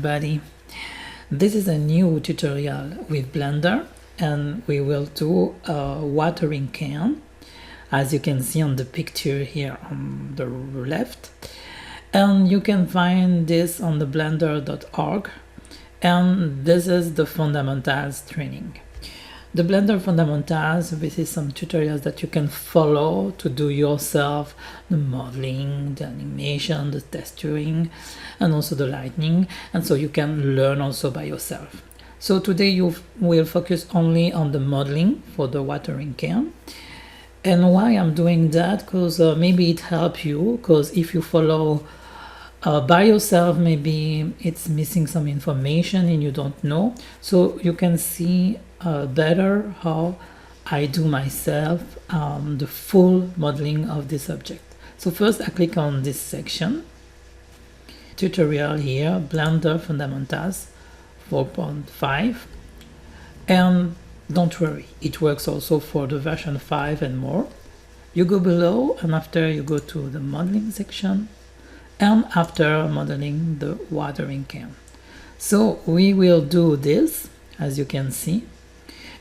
everybody. This is a new tutorial with Blender and we will do a watering can, as you can see on the picture here on the left. And you can find this on the blender.org, and this is the fundamentals training. The Blender fundamentals, this is some tutorials that you can follow to do yourself, the modeling, the animation, the texturing, and also the lighting, and so you can learn also by yourself. So today you will focus only on the modeling for the watering can. And why I'm doing that, because maybe it helps you, because if you follow by yourself, maybe it's missing some information and you don't know, so you can see better how I do myself the full modeling of this object. So first I click on this section, tutorial here, Blender Fundamentals 4.5, and don't worry, it works also for the version 5 and more. You go below, and after you go to the modeling section, and after modeling the watering can. So we will do this, as you can see,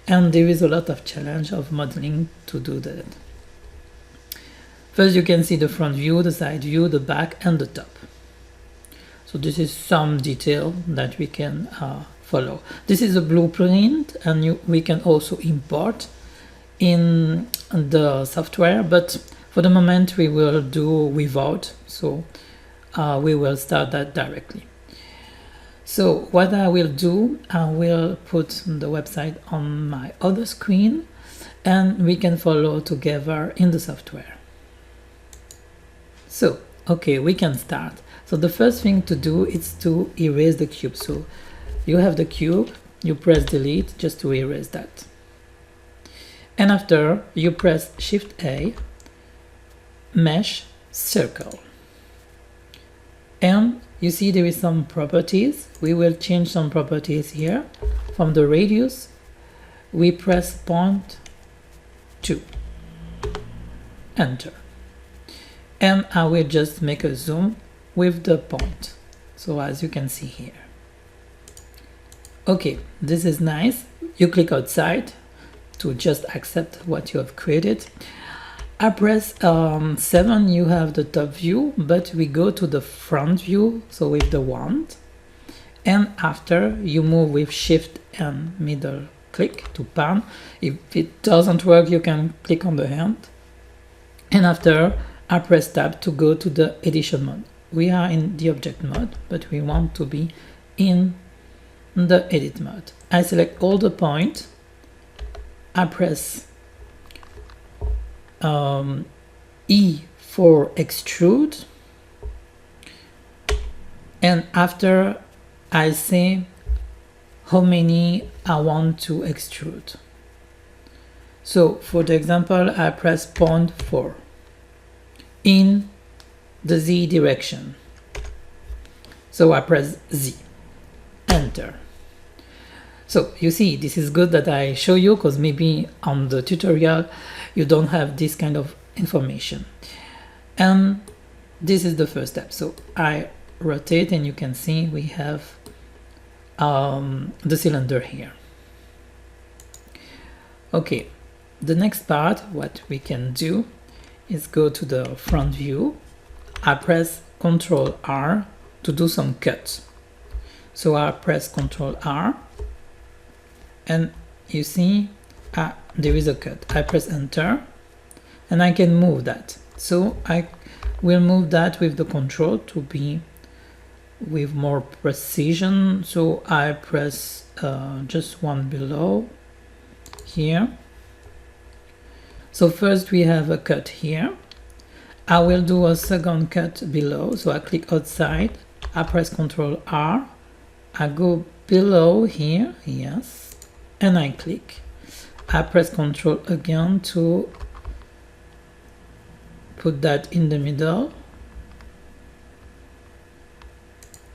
and there is a lot of challenge of modeling to do that. First you can see the front view, the side view, the back, and the top. So this is some detail that we can follow. This is a blueprint, and we can also import in the software, but for the moment we will do without, so we will start that directly. So what I will do, I will put the website on my other screen and we can follow together in the software. So okay, we can start. So the first thing to do is to erase the cube. So you have the cube, you press delete just to erase that, and after you press Shift A, mesh circle, and you see there is some properties. We will change some properties here. From the radius we press 0.2, enter, and I will just make a zoom with the point, so as you can see here. Okay, this is nice. You click outside to just accept what you have created. I press 7, you have the top view, but we go to the front view, so with the wand, and after you move with Shift and middle click to pan. If it doesn't work, you can click on the hand, and after I press tab to go to the edition mode. We are in the object mode, but we want to be in the edit mode. I select all the points, I press E for extrude, and after I say how many I want to extrude. So for the example, I press 0.4 in the Z direction, so I press Z, enter. So you see, this is good that I show you, because maybe on the tutorial you don't have this kind of information. And this is the first step. So I rotate and you can see we have the cylinder here. Okay, the next part, what we can do is go to the front view. I press Ctrl R to do some cuts. So I press Ctrl R, and you see there is a cut. I press enter, and I can move that. So I will move that with the control to be with more precision. So I press just one below here. So first we have a cut here. I will do a second cut below. So I click outside, I press Ctrl R, I go below here, yes, and I click. I press Ctrl again to put that in the middle,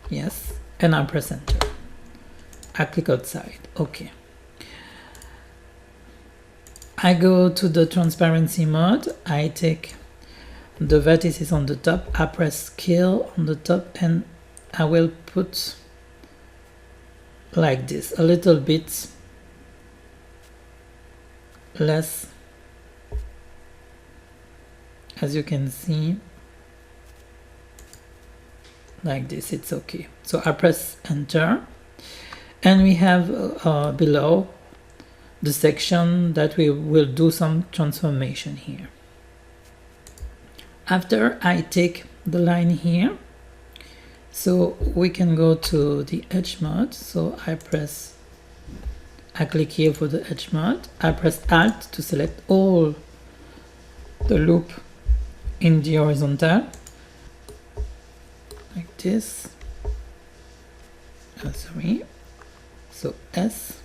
yes, and I press enter. I click outside, okay. I go to the transparency mode, I take the vertices on the top, I press scale on the top, and I will put like this, a little bit less, as you can see, like this. It's okay. So I press enter, and we have below the section that we will do some transformation here. After I take the line here, so we can go to the edge mode. So I click here for the edge mode. I press Alt to select all the loop in the horizontal, like this. Sorry. So S,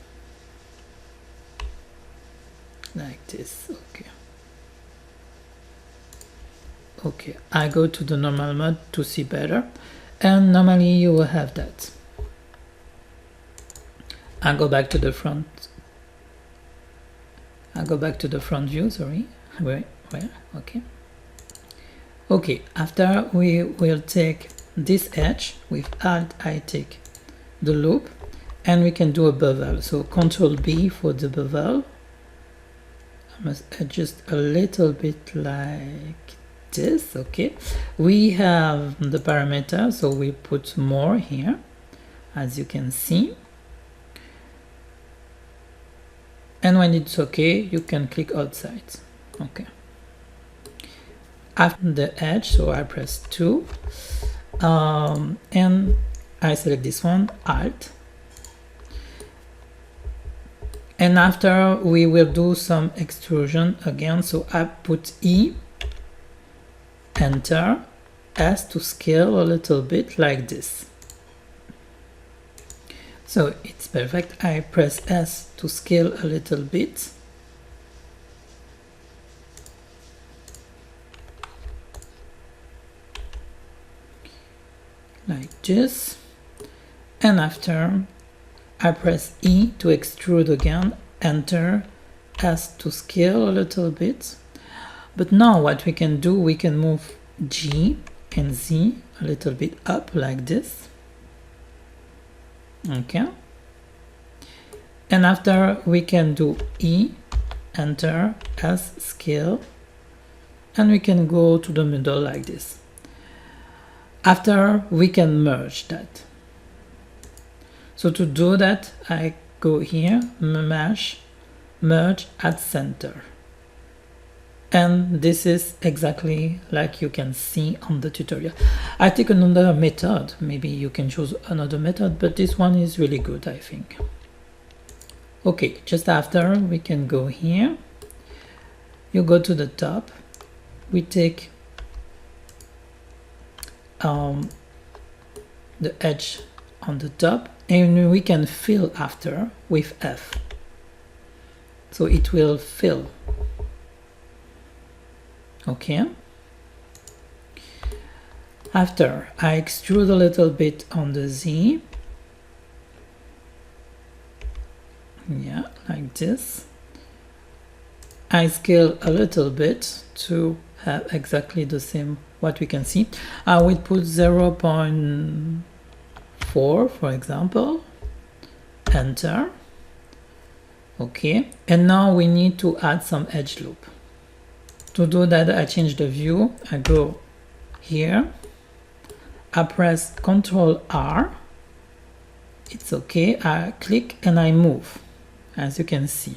like this. Okay. Okay, I go to the normal mode to see better, and normally you will have that. I go back to the front. I go back to the front view. Sorry, where? Okay. Okay. After we will take this edge with Alt. I take the loop, and we can do a bevel. So Ctrl B for the bevel. I must adjust a little bit like this. Okay, we have the parameter, so we put more here, as you can see, and when it's okay, you can click outside. Okay, after the edge, so I press 2, and I select this one, Alt, and after we will do some extrusion again, so I put E, enter, S to scale a little bit like this. So it's perfect. I press S to scale a little bit. Like this. And after I press E to extrude again, enter, S to scale a little bit. But now what we can do, we can move G and Z a little bit up like this. Okay. And after we can do E, enter, S, scale, and we can go to the middle like this. After we can merge that. So to do that, I go here, mesh, merge at center. And this is exactly like you can see on the tutorial. I take another method. Maybe you can choose another method, but this one is really good, I think. Okay, just after we can go here. You go to the top. We take the edge on the top, and we can fill after with F. So it will fill. Okay. After I extrude a little bit on the Z. Yeah, like this. I scale a little bit to have exactly the same what we can see. I will put 0.4 for example. Enter. Okay. And now we need to add some edge loop. To do that, I change the view. I go here. I press Ctrl R. It's okay. I click and I move, as you can see.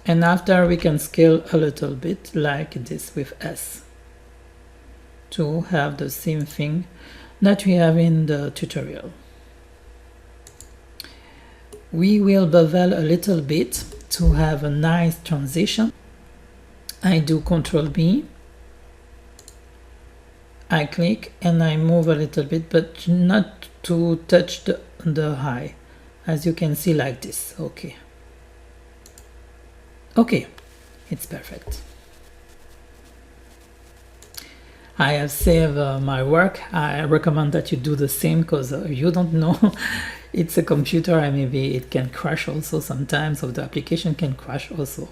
And after we can scale a little bit like this with S to have the same thing that we have in the tutorial. We will bevel a little bit to have a nice transition. I do Ctrl B. I click and I move a little bit, but not to touch the eye, as you can see like this. Okay. Okay, it's perfect. I have saved my work. I recommend that you do the same, because you don't know. It's a computer and maybe it can crash also sometimes, or the application can crash also.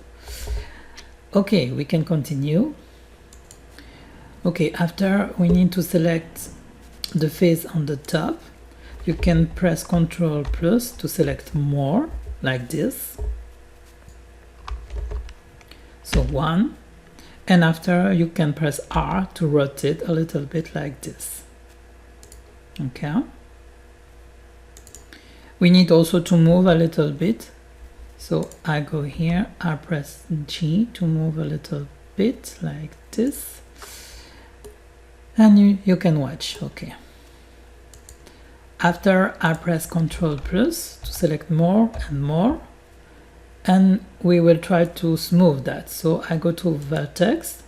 Okay, we can continue. Okay, after we need to select the face on the top, you can press Ctrl plus to select more, like this. So 1, and after you can press R to rotate a little bit like this. Okay. We need also to move a little bit. So I go here, I press G to move a little bit like this. And you can watch, okay. After I press Ctrl plus to select more and more. And we will try to smooth that. So I go to vertex.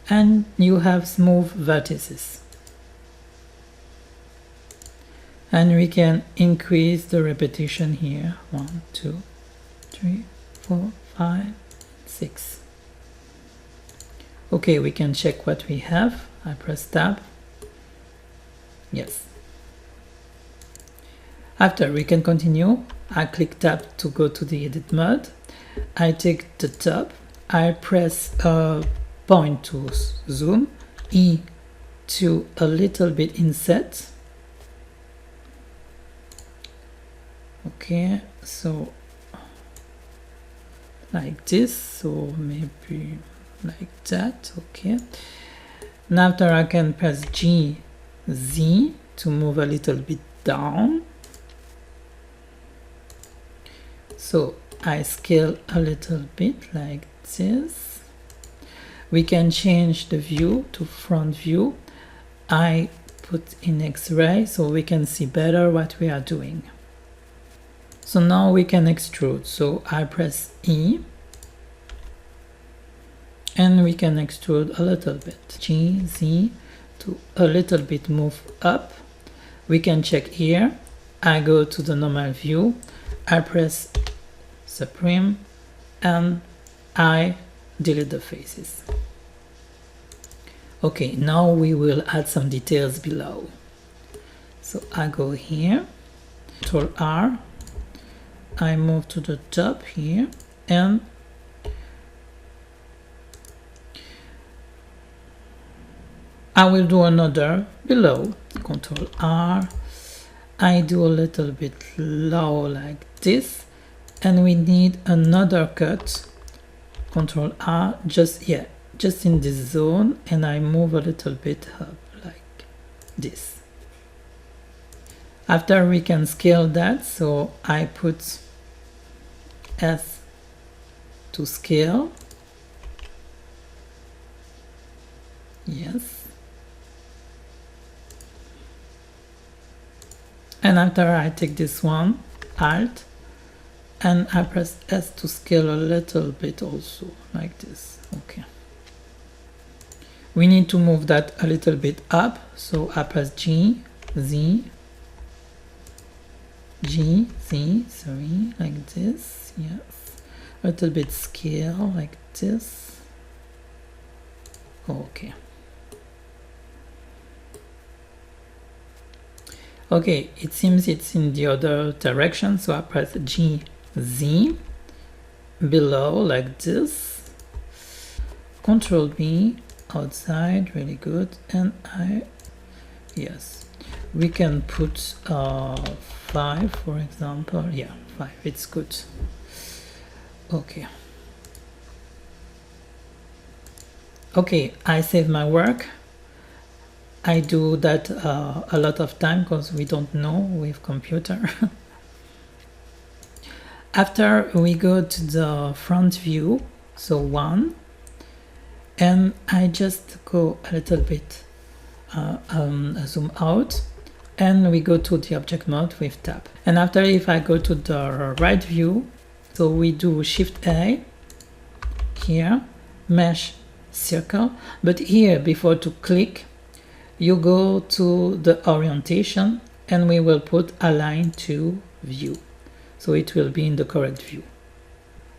And you have smooth vertices. And we can increase the repetition here. 1, 2, 3, 4, 5, 6. Okay, we can check what we have. I press tab. Yes. After we can continue. I click tab to go to the edit mode. I take the top. I press point to zoom. E to a little bit inset. Okay, so like this, so maybe like that. Okay, and after I can press G, Z to move a little bit down. So I scale a little bit like this. We can change the view to front view. I put in X-ray so we can see better what we are doing. So now we can extrude. So I press E and we can extrude a little bit. G, Z to a little bit move up. We can check here. I go to the normal view. I press Supreme and I delete the faces. Okay, now we will add some details below. So I go here, Ctrl R, I move to the top here and I will do another below. Ctrl R, I do a little bit low like this, and we need another cut. Ctrl R, just in this zone, and I move a little bit up like this. After we can scale that, so I put S to scale. Yes. And after I take this one, Alt, and I press S to scale a little bit also, like this. Okay. We need to move that a little bit up, so I press G, Z, G, Z, sorry, like this, yes. A little bit scale, like this. Okay. Okay, it seems it's in the other direction, so I press G, Z, below, like this. Ctrl B, outside, really good, and yes, we can put 5, for example. Yeah, 5, it's good. Okay. Okay, I save my work. I do that a lot of time because we don't know with computer. After we go to the front view, so 1, and I just go a little bit zoom out, and we go to the object mode with tab. And after, if I go to the right view, so we do Shift A here, mesh circle, but here before to click, you go to the orientation and we will put align to view, so it will be in the correct view.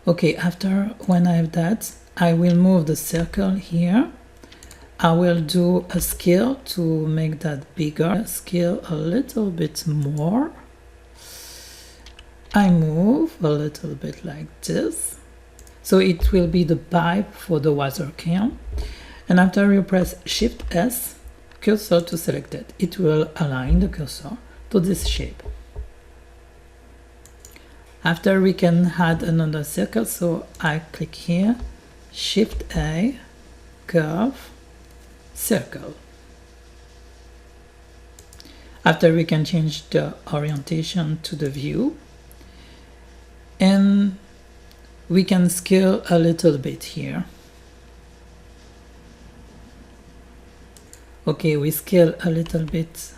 Okay, after when I have that, I will move the circle here. I will do a scale to make that bigger, scale a little bit more. I move a little bit like this, so it will be the pipe for the water can. And after you press Shift S, cursor to select it. It will align the cursor to this shape. After we can add another circle, so I click here, Shift A, curve, circle. After we can change the orientation to the view, and we can scale a little bit here. Okay, we scale a little bit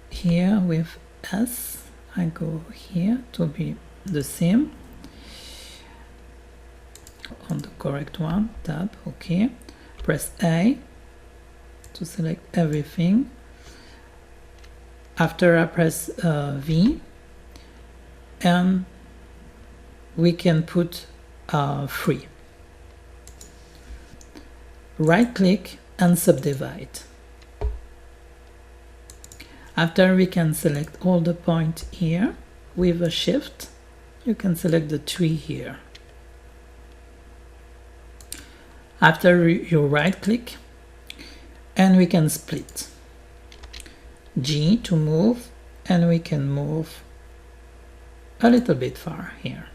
here with S. I go here to be the same on the correct one. Tab, okay. Press A to select everything. After I press V, and we can put 3. Right click and subdivide. After we can select all the points here with a shift, you can select the 3 here. After you right click, and we can split. G to move, and we can move a little bit far here.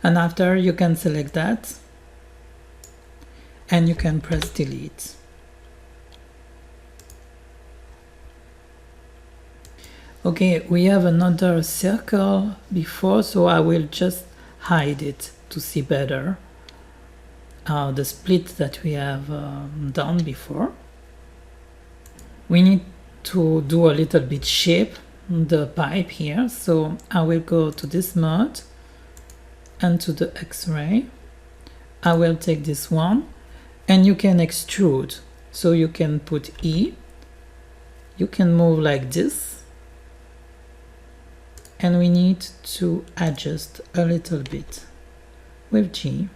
And after you can select that, and you can press delete. Okay, we have another circle before, so I will just hide it to see better the split that we have done before. We need to do a little bit shape the pipe here, so I will go to this mode and to the X-ray. I will take this one, and you can extrude, so you can put E, you can move like this, and we need to adjust a little bit with G.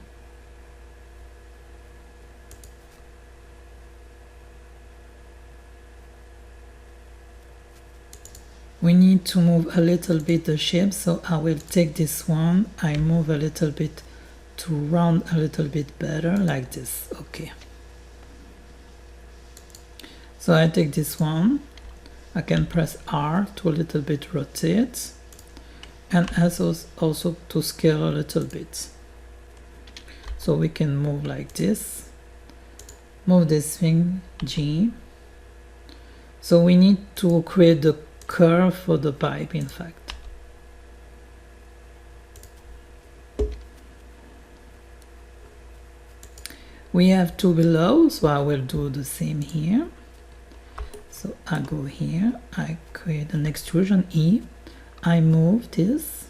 We need to move a little bit the shape, so I will take this one, I move a little bit to round a little bit better, like this. Okay. So I take this one, I can press R to a little bit rotate, and also to scale a little bit. So we can move like this, move this thing, G. So we need to create the curve for the pipe, in fact. We have 2 below, so I will do the same here. So I go here, I create an extrusion E, I move this,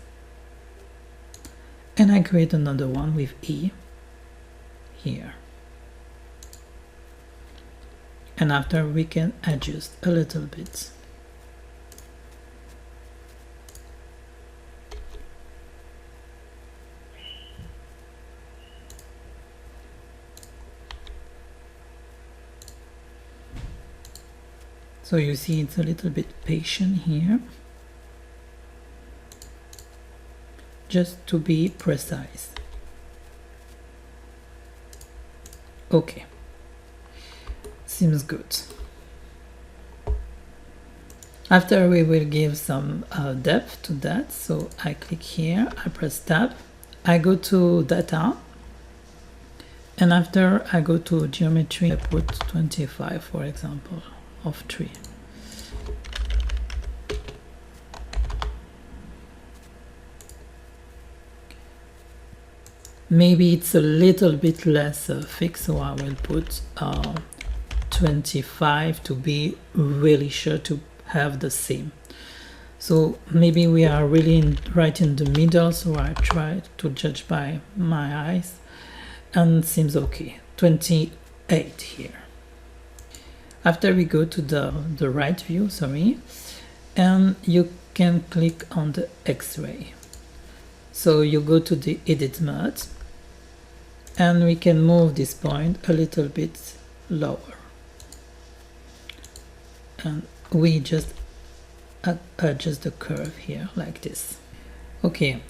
and I create another one with E here. And after we can adjust a little bit. So you see it's a little bit patient here, just to be precise. Okay, seems good. After we will give some depth to that, so I click here, I press tab, I go to data, and after I go to geometry, I put 25, for example, of 3. Maybe it's a little bit less thick, so I will put 25 to be really sure to have the same. So maybe we are really right in the middle, so I try to judge by my eyes, and it seems okay. 28 here. After we go to the right view, sorry, and you can click on the X-ray. So you go to the edit mode, and we can move this point a little bit lower. And we just adjust the curve here like this. Okay,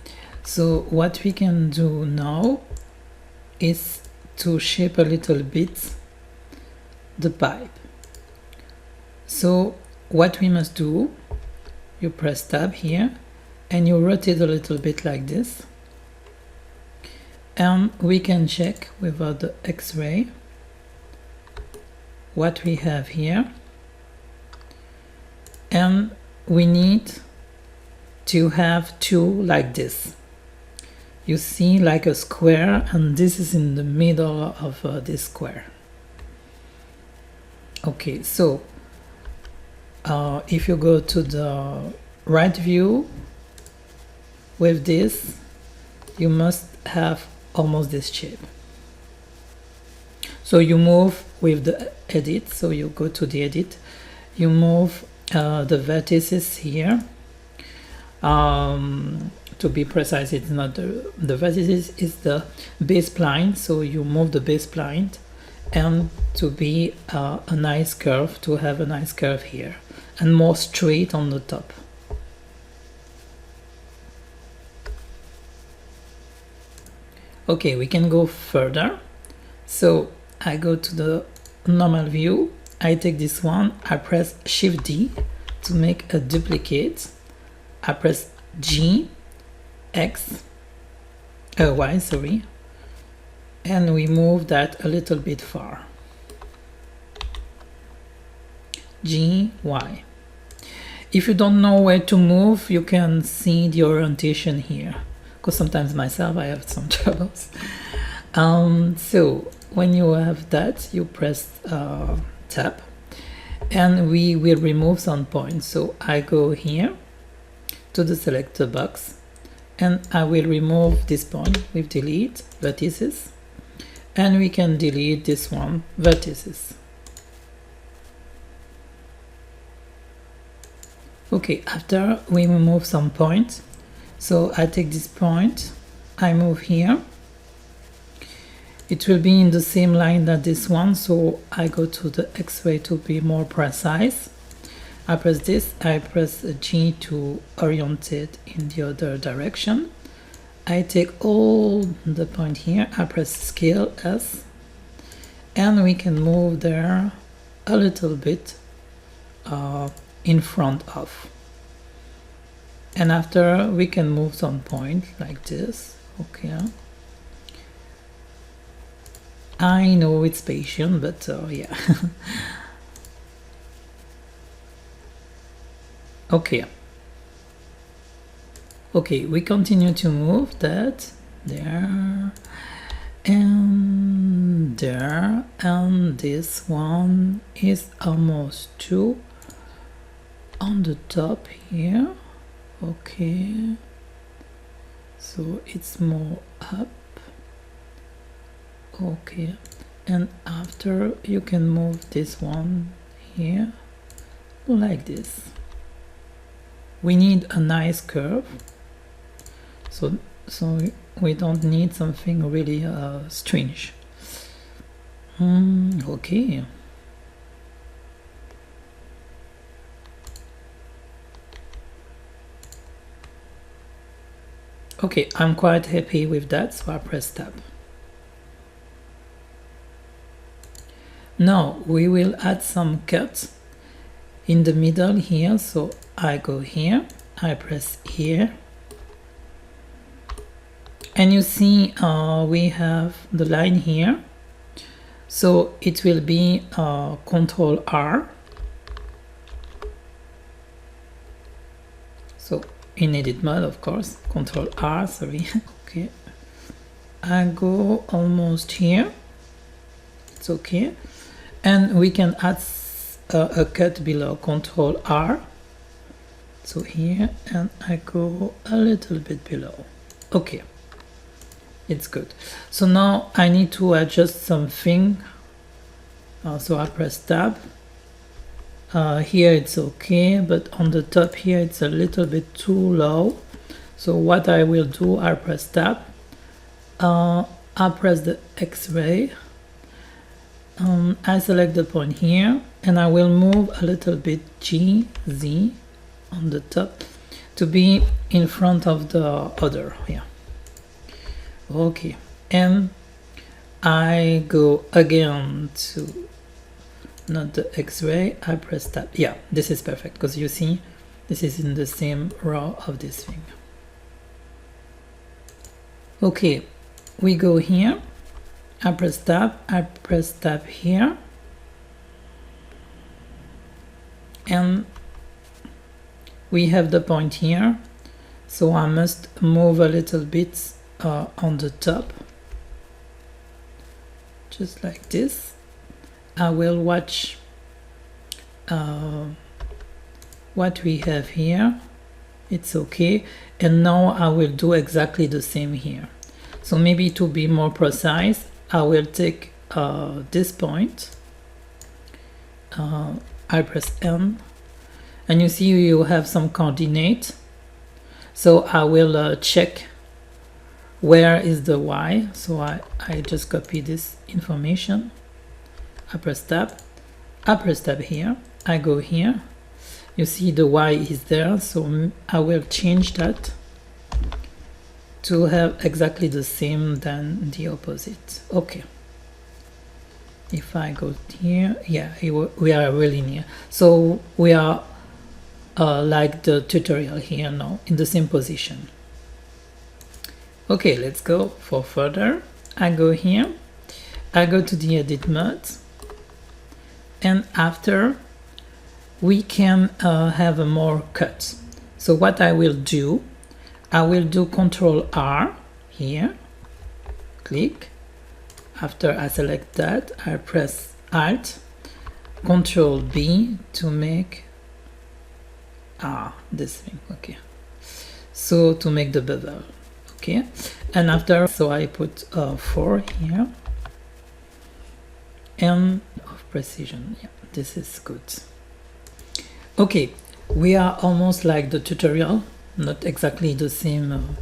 so what we can do now is to shape a little bit the pipe. So what we must do, you press tab here and you rotate a little bit like this, and we can check without the X-ray what we have here. And we need to have two like this. You see, like a square, and this is in the middle of this square. Okay, so if you go to the right view with this, you must have almost this shape. So you move with the edit, so you go to the edit, you move the vertices here. To be precise, it's not the vertices, it's the base spline, so you move the base spline, and to be a nice curve, to have a nice curve here and more straight on the top. Okay, we can go further. So I go to the normal view, I take this one, I press Shift D to make a duplicate, I press G, X, Y, sorry, and we move that a little bit far. G, Y. If you don't know where to move, you can see the orientation here, because sometimes myself I have some troubles. So when you have that, you press tab and we will remove some points. So I go here to the selector box and I will remove this point with delete vertices, and we can delete this one vertices. Okay, after we remove some points, so I take this point, I move here, it will be in the same line that this one, so I go to the X-ray to be more precise. I press this, I press G to orient it in the other direction. I take all the point here, I press scale S, and we can move there a little bit in front of. And after we can move some point like this. Okay. I know it's patient, but yeah. Okay. Okay, we continue to move that there and there, and this one is almost two on the top here. Okay, so it's more up. Okay, and after you can move this one here like this. We need a nice curve, so we don't need something really strange. Okay. Okay, I'm quite happy with that, so I press tab. Now we will add some cuts in the middle here, so I go here, I press here, and you see we have the line here, so it will be Ctrl R. So in edit mode, of course, Ctrl R, sorry. Okay, I go almost here, it's okay, and we can add a cut below, Ctrl R, so here, and I go a little bit below. Okay, it's good. So now I need to adjust something, so I press tab. Here it's okay, but on the top here it's a little bit too low. So what I will do, I press tab, I press the X-ray, I select the point here, and I will move a little bit G, Z on the top to be in front of the other. Yeah. Okay, and I go again to not the X-ray, I press tab. Yeah, this is perfect because you see this is in the same row of this thing. Okay, we go here, I press tab here, and we have the point here, so I must move a little bit on the top, just like this. I will watch what we have here. It's okay, and now I will do exactly the same here. So maybe to be more precise, I will take this point, I press N, and you see you have some coordinate, so I will check where is the Y. So I just copy this information, I press tab here, I go here, you see the Y is there, so I will change that to have exactly the same than the opposite. Okay, if I go here, yeah, we are really near, so we are like the tutorial here now, in the same position. Okay, let's go for further. I go here, I go to the edit mode, and after we can have a more cut. So what I will do Ctrl R here, click. After I select that, I press Alt, Ctrl B to make this thing. Okay, so to make the bevel. Okay, and after, so I put 4 here, and of precision. Yeah, this is good. Okay, we are almost like the tutorial, not exactly the same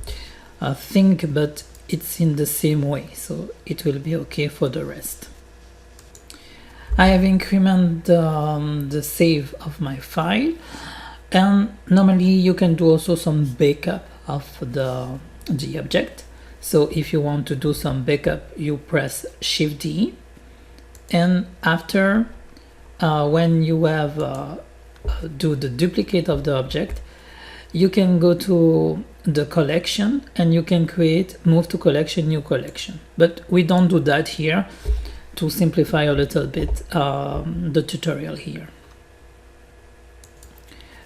thing, but it's in the same way, so it will be okay for the rest. I have incremented the save of my file, and normally you can do also some backup of the object. So if you want to do some backup, you press Shift D, and after when you have do the duplicate of the object, you can go to the collection and you can create move to collection, new collection, but we don't do that here, to simplify a little bit the tutorial here.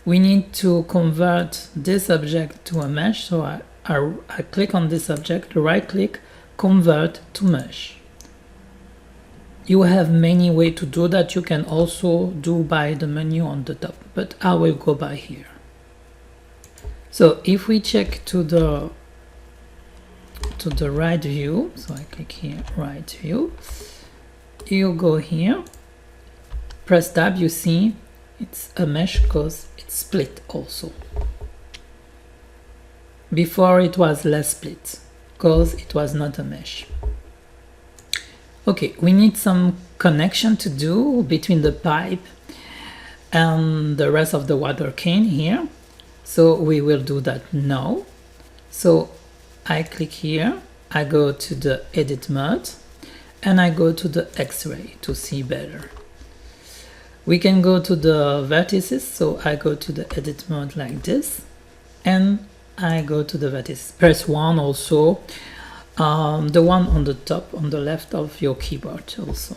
We need to convert this object to a mesh, so I click on this object, right click, convert to mesh. You have many ways to do that. You can also do by the menu on the top, but I will go by here. So if we check to the right view, so I click here, right view, you go here, press tab, you see it's a mesh because it's split also. Before it was less split because it was not a mesh. Okay, we need some connection to do between the pipe and the rest of the water cane here. So we will do that now. So I click here, I go to the edit mode, and I go to the X-ray to see better. We can go to the vertices, so I go to the edit mode like this, and I go to the vertices. Press 1 also, the one on the top, on the left of your keyboard also.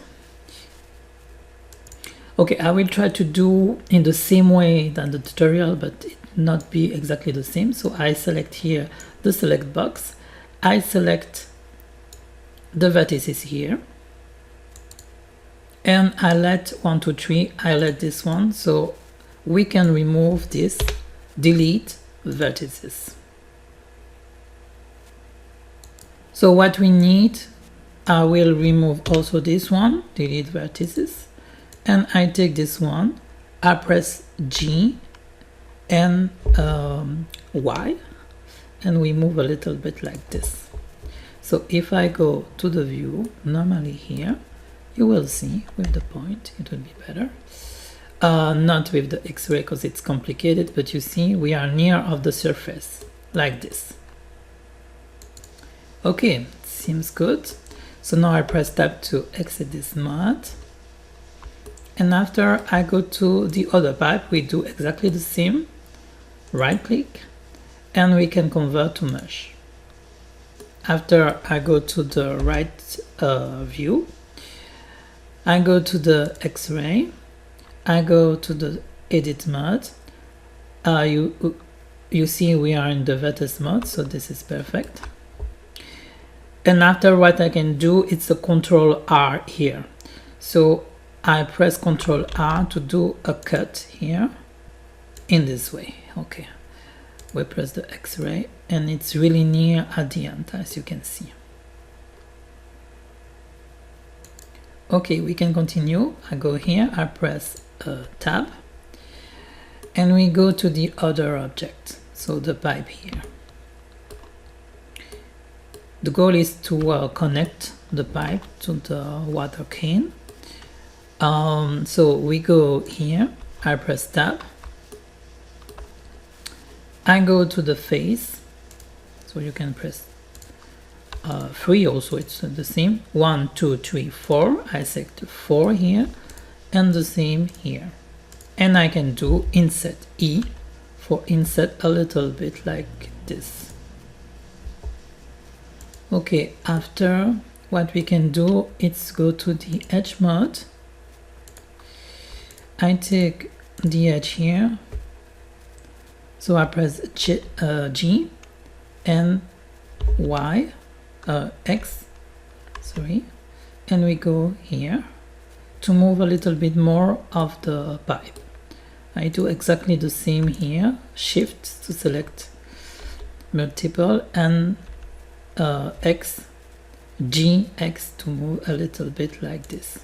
Okay, I will try to do in the same way than the tutorial, but it not be exactly the same. So I select here the select box, I select the vertices here, and I let 1, 2, 3, I let this one, so we can remove this, delete vertices. So what we need, I will remove also this one, delete vertices, and I take this one, I press G and Y, and we move a little bit like this. So if I go to the view, normally here, you will see with the point, it will be better. Not with the X-ray because it's complicated, but you see we are near of the surface, like this. Okay, seems good. So now I press tab to exit this mode. And after I go to the other pipe, we do exactly the same. Right click and we can convert to mesh. After I go to the right view, I go to the X-ray, I go to the edit mode. You see we are in the vertex mode, so this is perfect. And after, what I can do, it's a Ctrl R here. So I press Ctrl R to do a cut here in this way. Okay, we press the X-ray and it's really near at the end, as you can see. Okay, we can continue. I go here, I press tab, and we go to the other object, so the pipe here. The goal is to connect the pipe to the water can. So we go here, I press tab, I go to the face, so you can press 3 also, it's the same, 1, 2, 3, 4, I select 4 here, and the same here. And I can do insert E for insert a little bit like this. Okay, after, what we can do is go to the edge mode. I take the edge here, so I press G and Y, X, sorry, and we go here to move a little bit more of the pipe. I do exactly the same here, shift to select multiple, and X, G, X to move a little bit like this.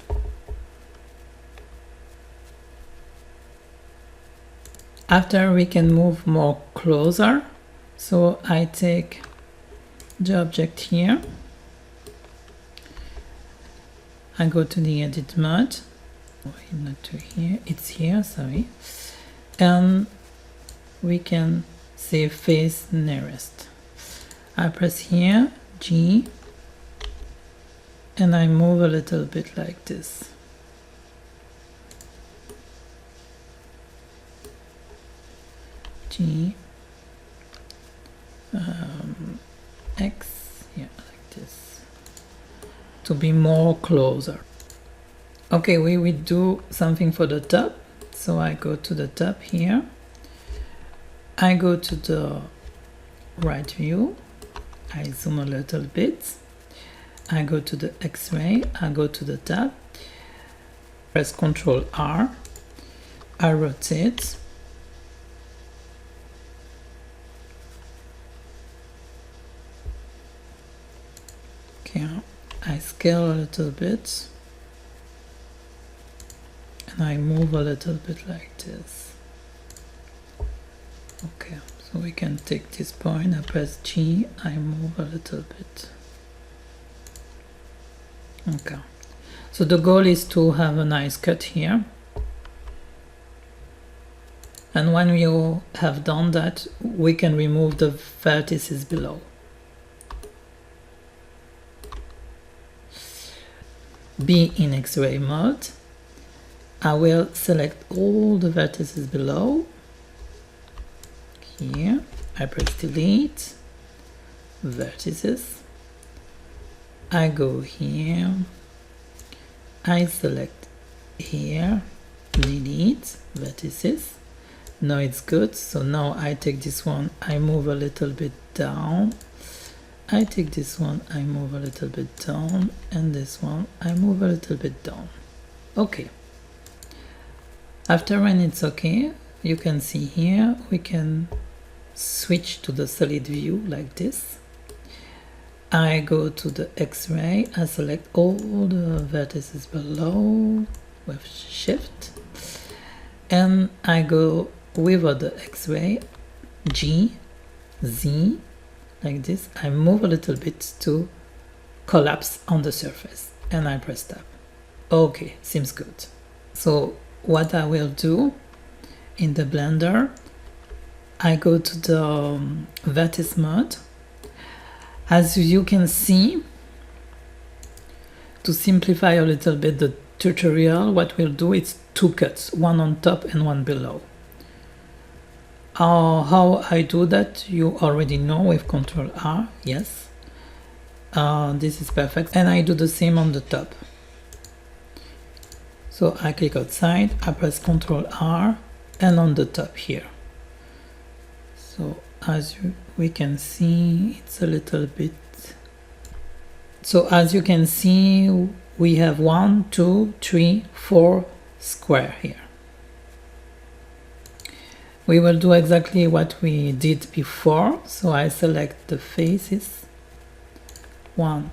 After, we can move more closer, so I take the object here, I go to the edit mode, not to here, it's here, sorry, and we can say face nearest. I press here, G, and I move a little bit like this. G, X, yeah, like this, to be more closer. Okay, we will do something for the top, so I go to the top here, I go to the right view, I zoom a little bit, I go to the X-ray, I go to the top, press Ctrl R, I rotate, okay, I scale a little bit, and I move a little bit like this. Okay, so we can take this point, I press G, I move a little bit. Okay, so the goal is to have a nice cut here. And when you have done that, we can remove the vertices below. Be in X-ray mode. I will select all the vertices below. Here, I press delete, vertices. I go here, I select here, delete, vertices. Now it's good, so now I take this one, I move a little bit down. I take this one, I move a little bit down, and this one, I move a little bit down. Okay. After when it's okay, you can see here, we can switch to the solid view like this. I go to the X-ray, I select all the vertices below with shift, and I go with the X-ray, G, Z, like this. I move a little bit to collapse on the surface, and I press tab. Okay, seems good. So what I will do in the Blender, I go to the vertex mode. As you can see, To simplify a little bit the tutorial, what we'll do is 2 cuts, one on top and one below. How I do that you already know with Ctrl R, yes. This is perfect, and I do the same on the top. So I click outside, I press Ctrl R, and on the top here. So as we can see, it's a little bit. So as you can see, we have 1, 2, 3, 4 square here. We will do exactly what we did before. So I select the faces. 1,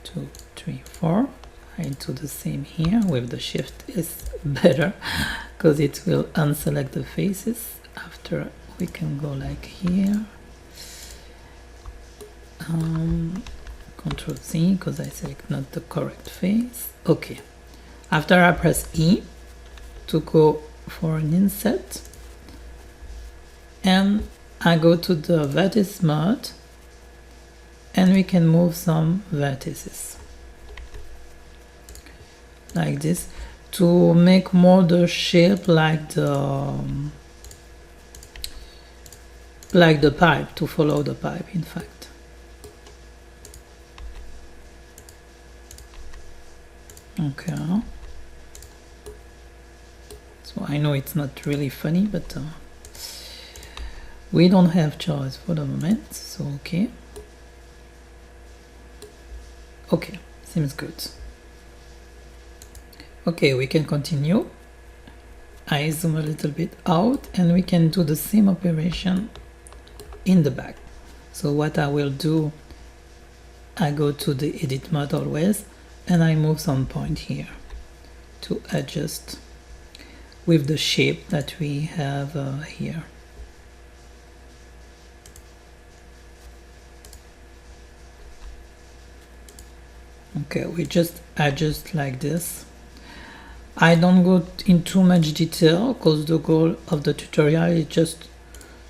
2, 3, 4. I do the same here with the shift is better because it will unselect the faces. After we can go like here. Ctrl Z because I select not the correct face. Okay. After I press E to go for an inset. And I go to the vertex mode and we can move some vertices like this to make more the shape like the pipe, to follow the pipe in fact. Okay. So I know it's not really funny, but we don't have choice for the moment, so okay. Okay, seems good. Okay, we can continue. I zoom a little bit out and we can do the same operation in the back. So what I will do, I go to the edit mode always and I move some point here to adjust with the shape that we have here. Okay, we just adjust like this. I don't go in too much detail because the goal of the tutorial is just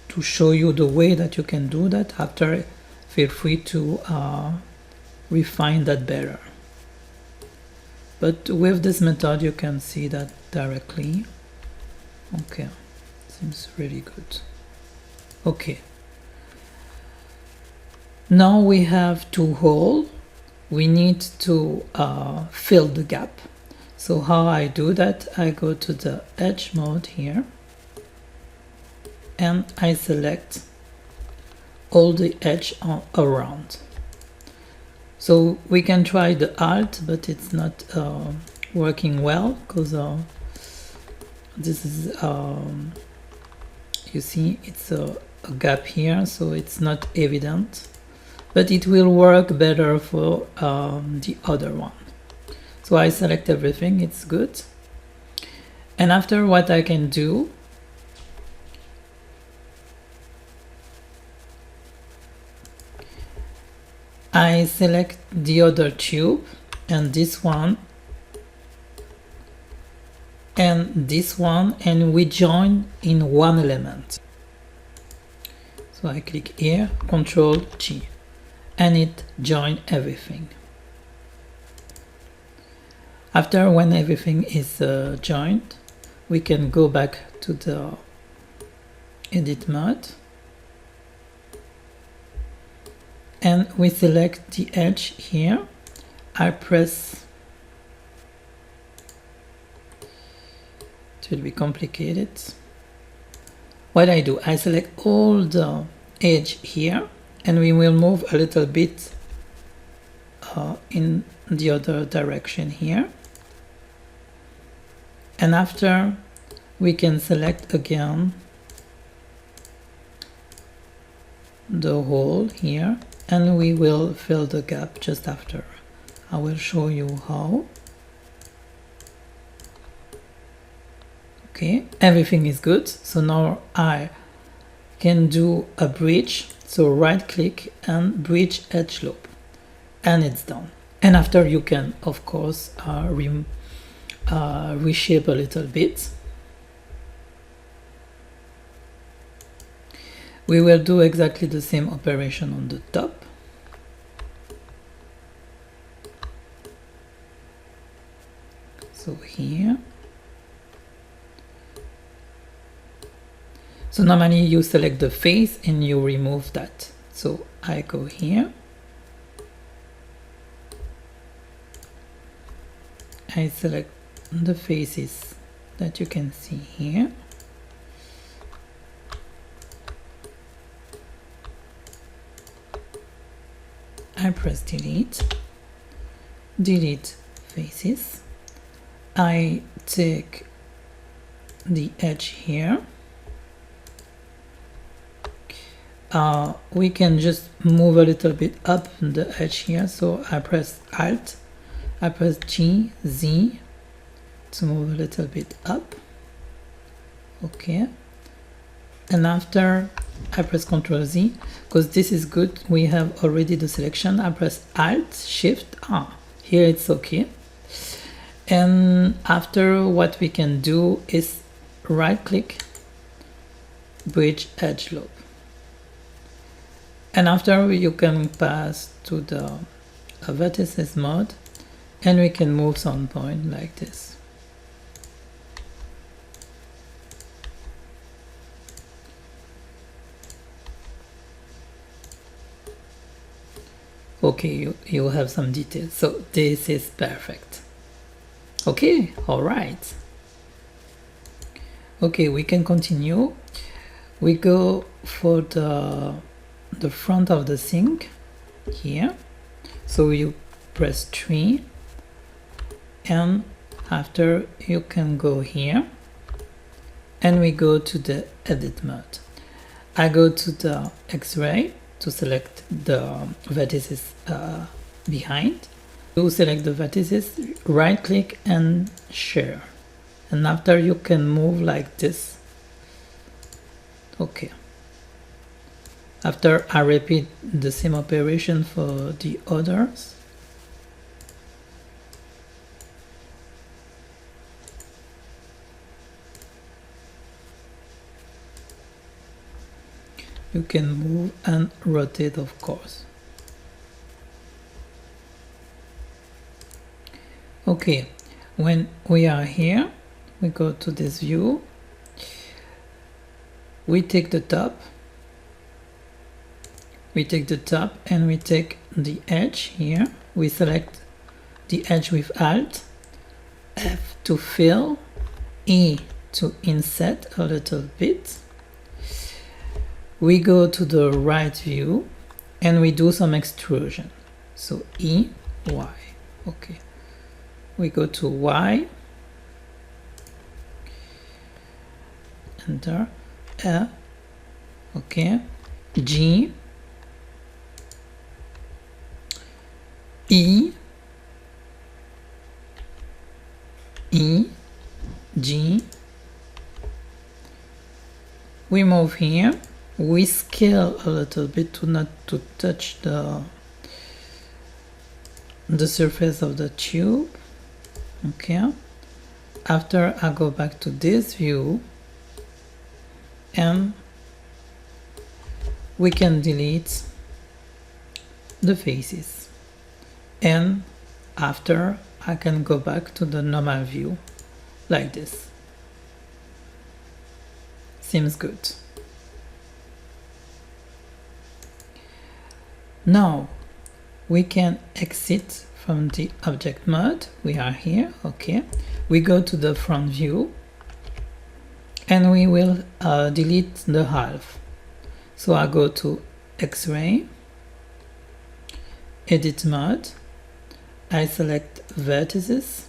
to show you the way that you can do that. After, feel free to refine that better. But with this method you can see that directly. Okay, seems really good. Okay, now we have 2 holes. We need to fill the gap. So how I do that, I go to the edge mode here and I select all the edge around. So we can try the Alt, but it's not working well because this is you see it's a gap here, so it's not evident. But it will work better for the other one. So I select everything, it's good. And after, what I can do, I select the other tube and this one and this one, and we join in one element. So I click here, Ctrl G, and it joins everything. After, when everything is joined, we can go back to the edit mode and we select the edge here. I press, it will be complicated. What I do, I select all the edge here and we will move a little bit in the other direction here. And after, we can select again the hole here and we will fill the gap just after. I will show you how. Okay, everything is good. So now I can do a bridge. So right click and bridge edge loop and it's done. And after, you can of course reshape a little bit. We will do exactly the same operation on the top. So normally you select the face and you remove that. So I go here, I select the faces that you can see here. I press delete, delete faces. I take the edge here. We can just move a little bit up the edge here. So I press Alt, I press G, Z to move a little bit up. Okay. And after I press Ctrl Z, because this is good, we have already the selection. I press Alt, Shift, here it's okay. And after, what we can do is right click, bridge edge loop. And after you can pass to the vertices mode, and we can move some point like this. Okay, you have some details. So this is perfect. Okay, all right. Okay, we can continue. We go for the front of the sink here. So you press 3, and after you can go here, and we go to the edit mode. I go to the X-ray to select the vertices behind. To select the vertices, right click and share, and after you can move like this. Okay. After I repeat the same operation for the others. You can move and rotate, of course. Okay, when we are here, we go to this view. We take the top. We take the top and we take the edge here. We select the edge with Alt, F to fill, E to inset a little bit. We go to the right view and we do some extrusion. So E, Y, okay. We go to Y, enter, L, okay, G, E, E, G. We move here. We scale a little bit to not to touch the surface of the tube. Okay. After I go back to this view, and we can delete the faces. And after I can go back to the normal view like this. Seems good. Now we can exit from the object mode. We are here, okay. We go to the front view and we will delete the half. So I go to X-ray, edit mode, I select vertices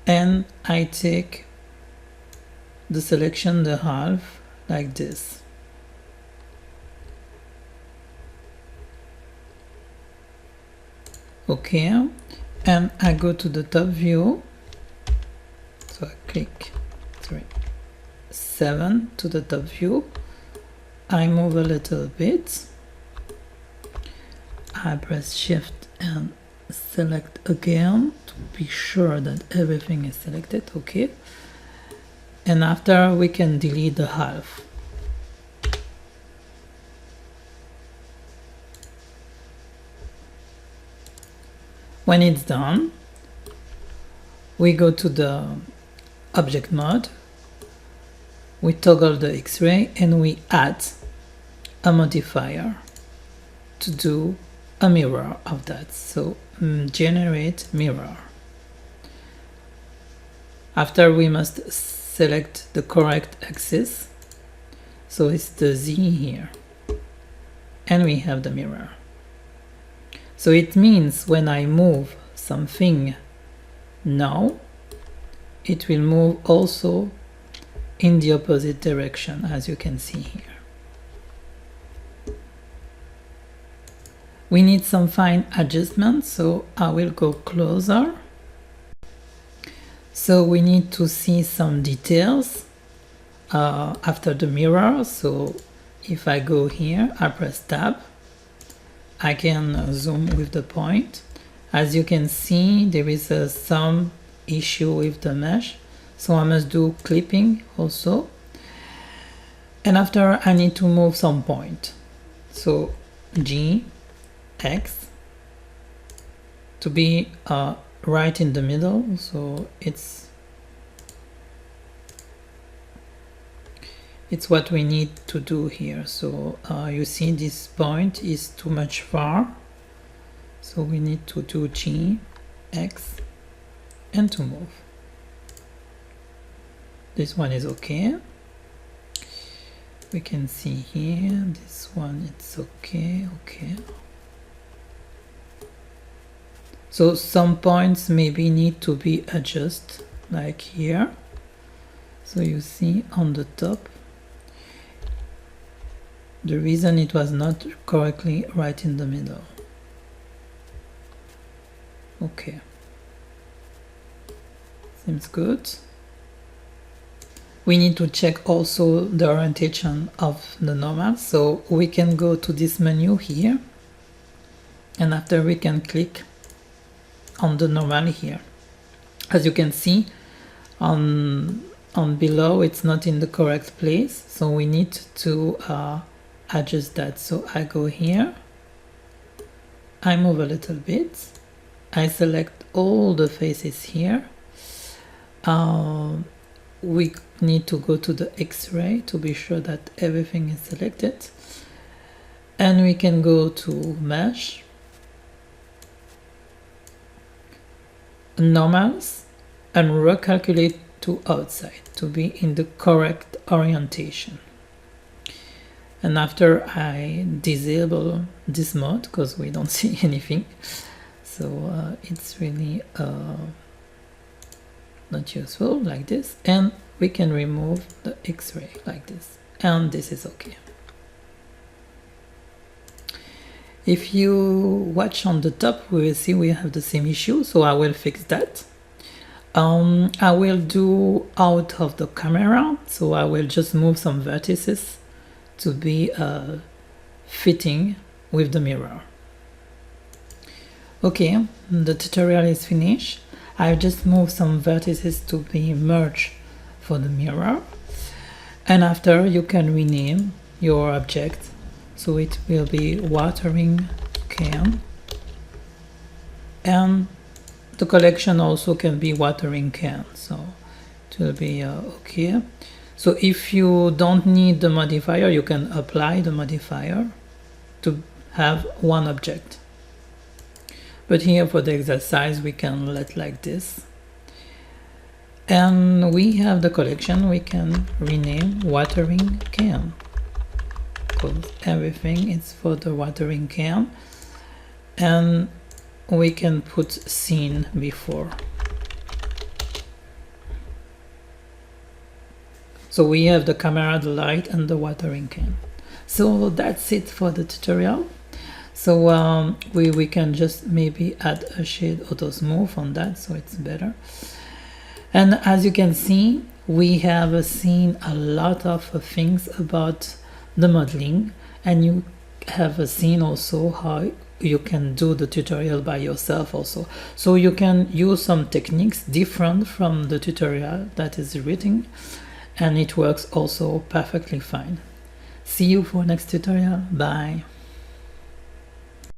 and I take the selection, the half, like this. Okay, and I go to the top view, so I click 7 to the top view. I move a little bit, I press shift and select again to be sure that everything is selected. Okay, and after we can delete the half. When it's done, we go to the object mode, we toggle the X-ray and we add a modifier to do a mirror of that. So generate mirror. After we must select the correct axis, so it's the Z here, and we have the mirror. So it means when I move something now, it will move also in the opposite direction, as you can see here. We need some fine adjustments, so I will go closer. So we need to see some details after the mirror. So if I go here, I press tab, I can zoom with the point. As you can see, there is some issue with the mesh, so I must do clipping also. And after, I need to move some point, so G, X, to be right in the middle, so it's what we need to do here. So you see this point is too much far, so we need to do G, X, and to move. This one is okay. We can see here, this one, it's okay, okay. So some points maybe need to be adjusted, like here. So you see on the top, the reason it was not correctly right in the middle. Okay. Seems good. We need to check also the orientation of the normal. So we can go to this menu here, and after we can click on the normal here. As you can see on below, it's not in the correct place, so we need to adjust that. So I go here, I move a little bit, I select all the faces here. We need to go to the X-ray to be sure that everything is selected, and we can go to mesh, normals, and recalculate to outside to be in the correct orientation. And after, I disable this mode because we don't see anything, so it's really not useful, like this. And we can remove the X-ray like this, and this is okay. If you watch on the top, we will see we have the same issue, so I will fix that. I will do out of the camera, so I will just move some vertices to be fitting with the mirror. Okay, the tutorial is finished. I've just moved some vertices to be merged for the mirror, and after you can rename your object. So it will be watering can, and the collection also can be watering can, so it will be okay. So if you don't need the modifier, you can apply the modifier to have one object. But here for the exercise, we can let like this. And we have the collection, we can rename watering can, because everything is for the watering can, and we can put scene before. So we have the camera, the light, and the watering can. So that's it for the tutorial. So we can just maybe add a shade auto smooth on that, so it's better. And as you can see, we have seen a lot of things about the modeling, and you have seen also how you can do the tutorial by yourself also. So you can use some techniques different from the tutorial that is written, and it works also perfectly fine. See you for next tutorial. Bye.